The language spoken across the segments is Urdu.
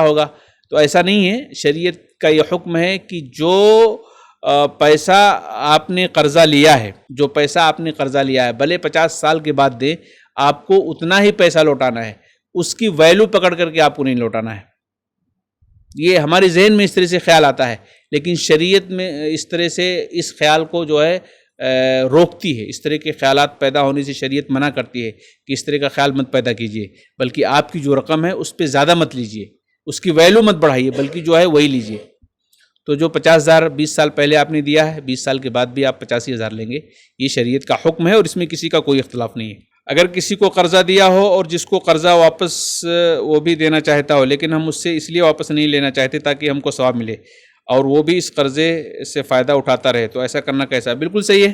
ہوگا. تو ایسا نہیں ہے. شریعت کا یہ حکم ہے کہ جو پیسہ آپ نے قرضہ لیا ہے، بھلے 50 سال کے بعد دے، آپ کو اتنا ہی پیسہ لوٹانا ہے. اس کی ویلو پکڑ کر کے آپ کو نہیں لوٹانا ہے. یہ ہمارے ذہن میں اس طرح سے خیال آتا ہے، لیکن شریعت میں اس طرح سے اس خیال کو جو ہے روکتی ہے. اس طرح کے خیالات پیدا ہونے سے شریعت منع کرتی ہے کہ اس طرح کا خیال مت پیدا کیجیے، بلکہ آپ کی جو رقم ہے اس پہ زیادہ مت لیجیے، اس کی ویلو مت بڑھائیے، بلکہ جو ہے وہی لیجیے. تو جو 50,000 20 سال پہلے آپ نے دیا ہے، 20 سال کے بعد بھی آپ 85,000 لیں گے. یہ شریعت کا حکم ہے اور اس میں کسی کا کوئی اختلاف نہیں ہے. اگر کسی کو قرضہ دیا ہو اور جس کو قرضہ واپس وہ بھی دینا چاہتا ہو، لیکن ہم اس سے اس لیے واپس نہیں لینا چاہتے تاکہ ہم کو ثواب ملے، اور وہ بھی اس قرضے سے فائدہ اٹھاتا رہے، تو ایسا کرنا کیسا ہے؟ بالکل صحیح ہے.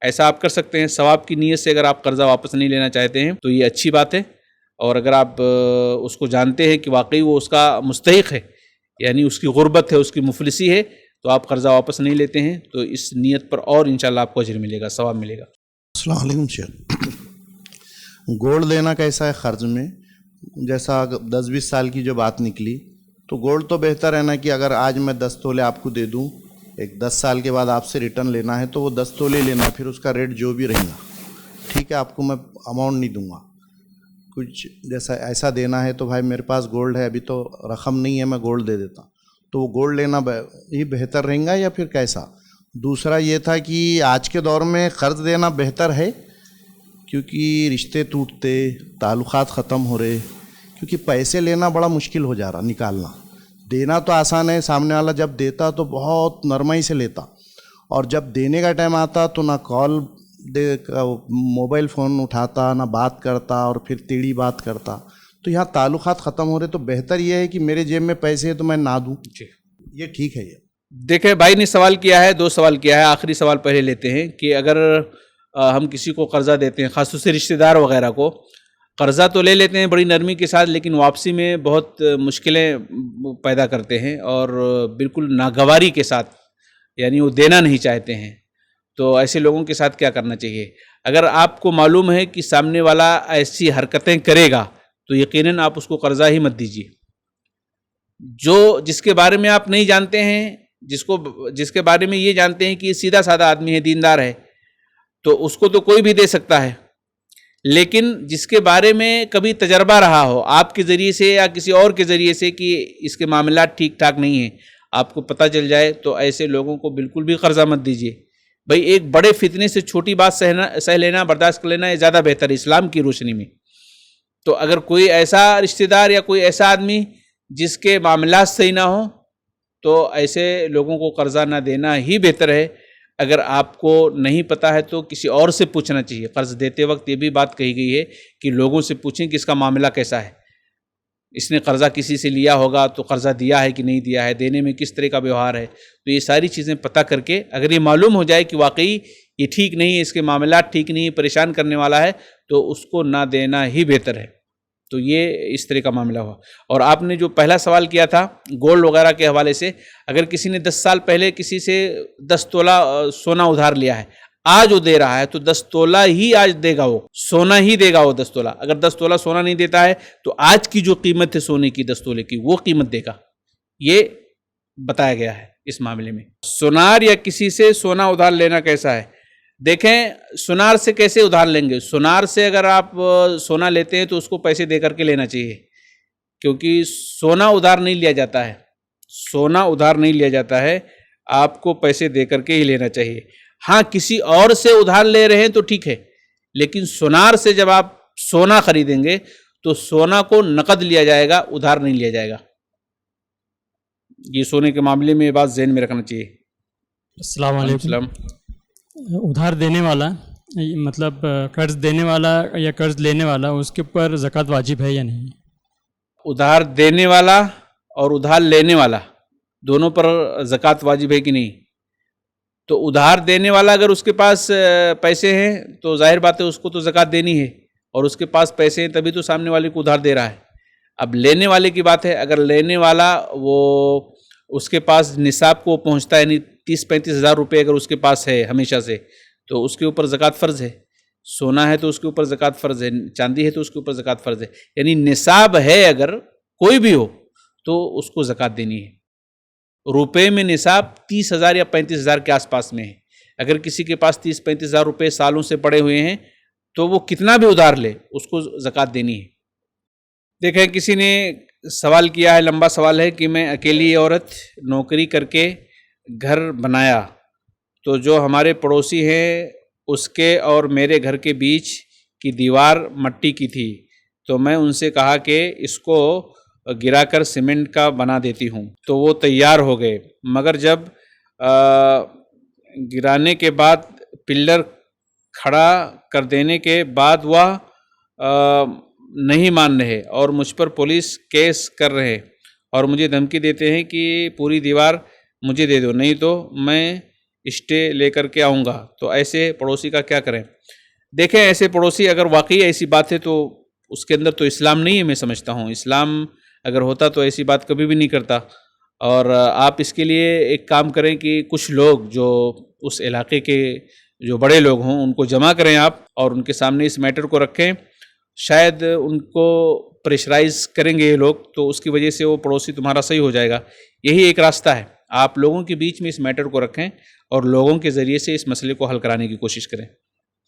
ایسا آپ کر سکتے ہیں. ثواب کی نیت سے اگر آپ قرضہ واپس نہیں لینا چاہتے ہیں تو یہ اچھی بات ہے. اور اگر آپ اس کو جانتے ہیں کہ واقعی وہ اس کا مستحق ہے، یعنی اس کی غربت ہے، اس کی مفلسی ہے، تو آپ قرضہ واپس نہیں لیتے ہیں، تو اس نیت پر اور انشاءاللہ آپ کو اجر ملے گا، ثواب ملے گا. السلام علیکم شیخ. گولڈ لینا کیسا ہے قرض میں؟ جیسا 10-20 سال کی جو بات نکلی، تو گولڈ تو بہتر ہے نا کہ اگر آج میں 10 تولے آپ کو دے دوں، ایک 10 سال کے بعد آپ سے ریٹرن لینا ہے تو وہ 10 تولے لینا، پھر اس کا ریٹ جو بھی رہے گا ٹھیک ہے، آپ کو میں اماؤنٹ نہیں دوں گا. کچھ جیسا ایسا دینا ہے تو بھائی میرے پاس گولڈ ہے، ابھی تو رقم نہیں ہے، میں گولڈ دے دیتا ہوں. تو وہ گولڈ لینا ہی بہتر رہیں گا یا پھر کیسا؟ دوسرا یہ تھا کہ آج کے دور میں قرض دینا بہتر ہے، کیونکہ رشتے ٹوٹتے، تعلقات ختم ہو رہے، کیونکہ پیسے لینا بڑا مشکل ہو جا رہا، نکالنا. دینا تو آسان ہے، سامنے والا جب دیتا تو بہت نرمائی سے لیتا، اور جب دینے کا ٹائم آتا تو نہ کال موبائل فون اٹھاتا، نہ بات کرتا، اور پھر ٹیڑھی بات کرتا. تو یہاں تعلقات ختم ہو رہے، تو بہتر یہ ہے کہ میرے جیب میں پیسے ہیں تو میں نہ دوں. یہ ٹھیک ہے. یہ دیکھیں، بھائی نے سوال کیا ہے، 2 سوال کیا ہے. آخری سوال پہلے لیتے ہیں کہ اگر ہم کسی کو قرضہ دیتے ہیں، خاص طور سے رشتہ دار وغیرہ کو قرضہ تو لے لیتے ہیں بڑی نرمی کے ساتھ، لیکن واپسی میں بہت مشکلیں پیدا کرتے ہیں اور بالکل ناگواری کے ساتھ، یعنی وہ دینا نہیں چاہتے ہیں. تو ایسے لوگوں کے ساتھ کیا کرنا چاہیے؟ اگر آپ کو معلوم ہے کہ سامنے والا ایسی حرکتیں کرے گا تو یقیناً آپ اس کو قرضہ ہی مت دیجیے. جس کے بارے میں آپ نہیں جانتے ہیں، جس کے بارے میں یہ جانتے ہیں کہ یہ سیدھا سادہ آدمی ہے، دیندار ہے، تو اس کو تو کوئی بھی دے سکتا ہے. لیکن جس کے بارے میں کبھی تجربہ رہا ہو آپ کے ذریعے سے یا کسی اور کے ذریعے سے کہ اس کے معاملات ٹھیک ٹھاک نہیں ہیں، آپ کو پتہ چل جائے، تو ایسے لوگوں کو بالکل بھی قرضہ مت دیجیے. بھئی ایک بڑے فتنے سے چھوٹی بات سہ لینا، برداشت کر لینا، یہ زیادہ بہتر ہے اسلام کی روشنی میں. تو اگر کوئی ایسا رشتہ دار یا کوئی ایسا آدمی جس کے معاملات صحیح نہ ہوں، تو ایسے لوگوں کو قرضہ نہ دینا ہی بہتر ہے. اگر آپ کو نہیں پتہ ہے تو کسی اور سے پوچھنا چاہیے. قرض دیتے وقت یہ بھی بات کہی گئی ہے کہ لوگوں سے پوچھیں کہ اس کا معاملہ کیسا ہے، اس نے قرضہ کسی سے لیا ہوگا تو قرضہ دیا ہے کہ نہیں دیا ہے، دینے میں کس طرح کا ویوہار ہے. تو یہ ساری چیزیں پتہ کر کے اگر یہ معلوم ہو جائے کہ واقعی یہ ٹھیک نہیں ہے، اس کے معاملات ٹھیک نہیں، پریشان کرنے والا ہے، تو اس کو نہ دینا ہی بہتر ہے. تو یہ اس طرح کا معاملہ ہوا. اور آپ نے جو پہلا سوال کیا تھا گولڈ وغیرہ کے حوالے سے، اگر کسی نے 10 سال پہلے کسی سے 10 تولہ سونا ادھار لیا ہے، آج وہ دے رہا ہے تو 10 تولہ ہی آج دے گا، وہ سونا ہی دے گا. وہ 10 تولہ، اگر 10 تولہ سونا نہیں دیتا ہے تو آج کی جو قیمت ہے سونے کی 10 تولے کی، وہ قیمت دے گا. یہ بتایا گیا ہے اس معاملے میں. سونار یا کسی سے سونا ادھار لینا کیسا ہے؟ دیکھیں، سونار سے کیسے ادھار لیں گے؟ سونار سے اگر آپ سونا لیتے ہیں تو اس کو پیسے دے کر کے لینا چاہیے، کیونکہ سونا ادھار نہیں لیا جاتا ہے. سونا ادھار نہیں لیا جاتا ہے، آپ کو پیسے دے کر کے ہی لینا چاہیے. ہاں، کسی اور سے ادھار لے رہے ہیں تو ٹھیک ہے، لیکن سونار سے جب آپ سونا خریدیں گے تو سونا کو نقد لیا جائے گا، ادھار نہیں لیا جائے گا. یہ سونے کے معاملے میں یہ بات ذہن میں رکھنا چاہیے. السلام علیکم. ادھار دینے والا، مطلب قرض دینے والا یا قرض لینے والا، اس کے اوپر زکوٰۃ واجب ہے یا نہیں؟ ادھار دینے والا اور ادھار لینے والا دونوں پر زکوٰۃ واجب ہے کہ نہیں؟ تو ادھار دینے والا اگر اس کے پاس پیسے ہیں تو ظاہر بات ہے اس کو تو زکوٰۃ دینی ہے، اور اس کے پاس پیسے ہیں تبھی تو سامنے والے کو ادھار دے رہا ہے. اب لینے والے کی بات ہے، اگر لینے والا وہ اس کے پاس نصاب کو پہنچتا ہے، یعنی 30-35 ہزار روپے اگر اس کے پاس ہے ہمیشہ سے، تو اس کے اوپر زکوٰۃ فرض ہے. سونا ہے تو اس کے اوپر زکوٰۃ فرض ہے، چاندی ہے تو اس کے اوپر زکوٰۃ فرض ہے. یعنی نصاب ہے، اگر کوئی بھی ہو تو اس کو زکوٰۃ دینی ہے۔ روپے میں نصاب 30,000 یا 35,000 کے آس پاس میں ہے۔ اگر کسی کے پاس 30-35,000 روپے سالوں سے پڑے ہوئے ہیں تو وہ کتنا بھی ادھار لے اس کو زکوٰۃ دینی ہے۔ دیکھیں کسی نے سوال کیا ہے، لمبا سوال ہے کہ میں اکیلی عورت نوکری کر کے گھر بنایا تو جو ہمارے پڑوسی ہیں اس کے اور میرے گھر کے بیچ کی دیوار مٹی کی تھی، تو میں ان سے کہا کہ اس کو گرا کر سیمنٹ کا بنا دیتی ہوں، تو وہ تیار ہو گئے، مگر جب گرانے کے بعد پلر کھڑا کر دینے کے بعد وہ نہیں مان رہے اور مجھ پر پولیس کیس کر رہے اور مجھے دھمکی دیتے ہیں کہ پوری دیوار مجھے دے دو، نہیں تو میں اسٹے لے کر کے آؤں گا۔ تو ایسے پڑوسی کا کیا کریں؟ دیکھیں ایسے پڑوسی اگر واقعی ایسی بات ہے تو اس کے اندر تو اسلام نہیں ہے، میں سمجھتا ہوں اسلام اگر ہوتا تو ایسی بات کبھی بھی نہیں کرتا۔ اور آپ اس کے لیے ایک کام کریں کہ کچھ لوگ جو اس علاقے کے جو بڑے لوگ ہوں ان کو جمع کریں آپ، اور ان کے سامنے اس میٹر کو رکھیں، شاید ان کو پریشرائز کریں گے یہ لوگ، تو اس کی وجہ سے وہ پڑوسی تمہارا صحیح ہو جائے گا۔ یہی ایک راستہ ہے، آپ لوگوں کے بیچ میں اس میٹر کو رکھیں اور لوگوں کے ذریعے سے اس مسئلے کو حل کرانے کی کوشش کریں۔